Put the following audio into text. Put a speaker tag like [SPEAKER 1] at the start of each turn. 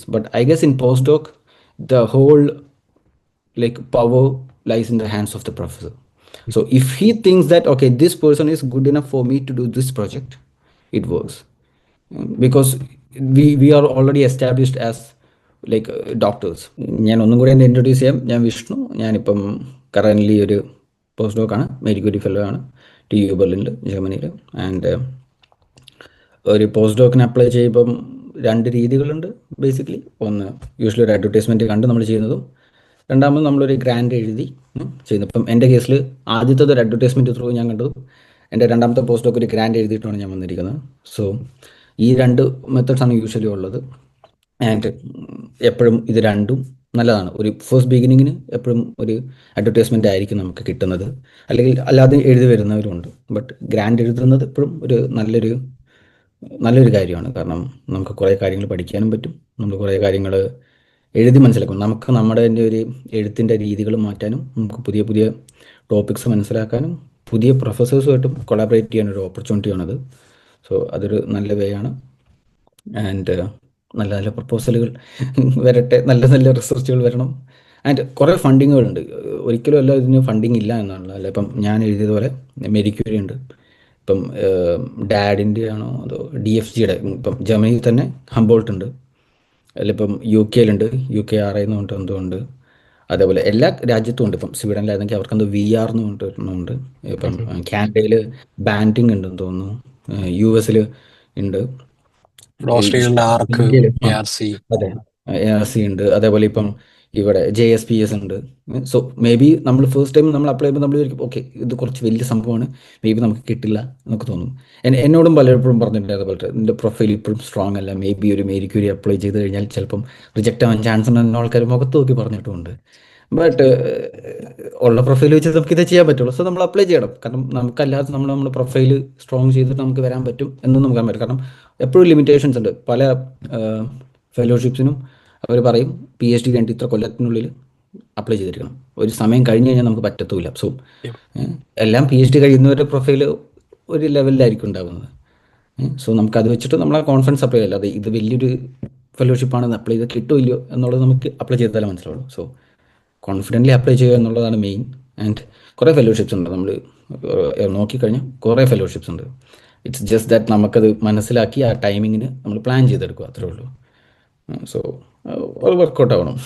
[SPEAKER 1] But I guess in postdoc, the whole like power lies in the hands of the professor. So if he thinks that okay, this person is good enough for me to do this project, it works. Because we are already established as like doctors. ഞാൻ ഒന്നും കൂടി എന്നെ introduce ചെയ്യാം. ഞാൻ വിഷ്ണു. ഞാനിപ്പം currently ഒരു post ഡോക്കാണ്, Mary Curie fellow ആണ്, TU ബെർലിനിൽ, ജർമ്മനിയിൽ. ആൻഡ് ഒരു പോസ്റ്റ് ഡോക്കിന് അപ്ലൈ ചെയ്യുമ്പം രണ്ട് രീതികളുണ്ട് ബേസിക്കലി. ഒന്ന് യൂഷ്വലി ഒരു അഡ്വർടൈസ്മെൻറ്റ് കണ്ട് നമ്മൾ ചെയ്യുന്നതും, രണ്ടാമത് നമ്മളൊരു ഗ്രാൻഡ് എഴുതി ചെയ്യുന്നത്. ഇപ്പം എൻ്റെ കേസിൽ ആദ്യത്തെ ഒരു അഡ്വർടൈസ്മെൻറ്റ് ത്രൂ ഞാൻ കണ്ടതും, എൻ്റെ രണ്ടാമത്തെ പോസ്റ്റ് ഡോക്ക് ഒരു ഗ്രാൻഡ് എഴുതിയിട്ടാണ് ഞാൻ വന്നിരിക്കുന്നത്. സോ ഈ രണ്ട് മെത്തേഡ്സാണ് യൂഷ്വലി ഉള്ളത്. ആൻഡ് എപ്പോഴും ഇത് രണ്ടും നല്ലതാണ്. ഒരു ഫസ്റ്റ് ബിഗിനിങ്ങിന് എപ്പോഴും ഒരു അഡ്വർടൈസ്മെൻ്റ് ആയിരിക്കും നമുക്ക് കിട്ടുന്നത്, അല്ലെങ്കിൽ അല്ലാതെ എഴുതി വരുന്നവരുണ്ട്. ബട്ട് ഗ്രാൻഡ് എഴുതുന്നത് എപ്പോഴും ഒരു നല്ലൊരു കാര്യമാണ്. കാരണം നമുക്ക് കുറേ കാര്യങ്ങൾ പഠിക്കാനും പറ്റും, നമ്മൾ കുറേ കാര്യങ്ങൾ എഴുതി മനസ്സിലാക്കും. നമുക്ക് നമ്മുടെ തന്നെ ഒരു എഴുത്തിൻ്റെ രീതികൾ മാറ്റാനും, നമുക്ക് പുതിയ പുതിയ ടോപ്പിക്സ് മനസ്സിലാക്കാനും, പുതിയ പ്രൊഫസേഴ്സുമായിട്ടും കൊളാബറേറ്റ് ചെയ്യാനൊരു ഓപ്പർച്യൂണിറ്റിയാണത്. സോ അതൊരു നല്ല വേ ആണ്. ആൻഡ് നല്ല നല്ല പ്രപ്പോസലുകൾ വരട്ടെ, നല്ല നല്ല റിസർച്ചുകൾ വരണം. ആൻഡ് കുറേ ഫണ്ടിങ്ങുകളുണ്ട്. ഒരിക്കലും അല്ല ഇതിന് ഫണ്ടിങ് ഇല്ല എന്നാണല്ലോ. അല്ല, ഇപ്പം ഞാൻ എഴുതിയതുപോലെ മേരി ക്യൂരി ഉണ്ട്. ഇപ്പം ഡാഡിൻ്റെ ആണോ അതോ DFGയുടെ, ഇപ്പം ജർമ്മനിയിൽ തന്നെ ഹംബോൾട്ട് ഉണ്ട്. അതിലിപ്പം UK RI എന്ന് പറഞ്ഞിട്ട് എന്തോ ഉണ്ട്. അതേപോലെ എല്ലാ രാജ്യത്തും ഉണ്ട്. ഇപ്പം സ്വീഡനിലായിരുന്നെങ്കിൽ അവർക്ക് എന്തോ VR എന്ന് പറഞ്ഞിട്ടുണ്ട്. ഇപ്പം കാനഡയിൽ ബാൻഡിങ് ഉണ്ടെന്ന് തോന്നുന്നു. US ഉണ്ട്.
[SPEAKER 2] ഓസ്ട്രേലിയയിലെ ആർക്ക്,
[SPEAKER 1] ഇന്ത്യയിൽ
[SPEAKER 2] ARC.
[SPEAKER 1] അതെ, ARC ഉണ്ട്. അതേപോലെ ഇപ്പം ഇവിടെ JSPS ഉണ്ട്. സോ മേ ബി നമ്മൾ ഫസ്റ്റ് ടൈം നമ്മൾ അപ്ലൈ ചെയ്യുമ്പോൾ നമ്മൾ വിചാരിക്കും ഓക്കെ ഇത് കുറച്ച് വലിയ സംഭവമാണ്, മേ ബി നമുക്ക് കിട്ടില്ല എന്നൊക്കെ തോന്നും. എന്നോടും പലപ്പോഴും പറഞ്ഞിട്ടുണ്ട് അതുപോലെ നിൻ്റെ പ്രൊഫൈൽ ഇപ്പോഴും സ്ട്രോങ് അല്ല, മേ ബി ഒരു മേരി ക്യൂരി അപ്ലൈ ചെയ്ത് കഴിഞ്ഞാൽ ചിലപ്പം റിജക്റ്റ് ആവാൻ ചാൻസ് ഉണ്ടെന്ന് ആൾക്കാർ മുഖത്ത് നോക്കി പറഞ്ഞിട്ടുമുണ്ട്. ബട്ട് ഉള്ള പ്രൊഫൈൽ വെച്ച് നമുക്കിത് ചെയ്യാൻ പറ്റുള്ളൂ. സോ നമ്മൾ അപ്ലൈ ചെയ്യണം. കാരണം നമുക്കല്ലാതെ നമ്മുടെ പ്രൊഫൈൽ സ്ട്രോങ് ചെയ്തിട്ട് നമുക്ക് വരാൻ പറ്റും എന്നും നമുക്ക് പറ്റും. കാരണം എപ്പോഴും ലിമിറ്റേഷൻസ് ഉണ്ട്. പല ഫെലോഷിപ്സിനും അവർ പറയും PhD കഴിഞ്ഞിട്ട് ഇത്ര കൊല്ലത്തിനുള്ളിൽ അപ്ലൈ ചെയ്തിരിക്കണം. ഒരു സമയം കഴിഞ്ഞ് കഴിഞ്ഞാൽ നമുക്ക് പറ്റത്തുമില്ല. സോ എല്ലാം PhD കഴിയുന്നവരുടെ പ്രൊഫൈൽ ഒരു ലെവലിലായിരിക്കും ഉണ്ടാകുന്നത്. സോ നമുക്കത് വെച്ചിട്ട് നമ്മളെ കോൺഫിഡൻസ് അപ്ലൈ ചെയ്യില്ല. അത് ഇത് വലിയൊരു ഫെലോഷിപ്പാണെന്ന് അപ്ലൈ ചെയ്ത് കിട്ടുമില്ലയോ എന്നുള്ളത് നമുക്ക് അപ്ലൈ ചെയ്താലേ മനസ്സിലാവുള്ളൂ. സോ കോൺഫിഡൻ്റ്ലി അപ്ലൈ ചെയ്യുക എന്നുള്ളതാണ് മെയിൻ. ആൻഡ് കുറേ ഫെലോഷിപ്സ് ഉണ്ട്. നമ്മൾ നോക്കിക്കഴിഞ്ഞാൽ കുറേ ഫെലോഷിപ്സ് ഉണ്ട്. ഇറ്റ്സ് ജസ്റ്റ് ദാറ്റ് നമുക്കത് മനസ്സിലാക്കി ആ ടൈമിങ്ങിന് നമ്മൾ പ്ലാൻ ചെയ്തെടുക്കുക, അത്രേ ഉള്ളൂ. സോ അത് വർക്കൗട്ട് ആവണം.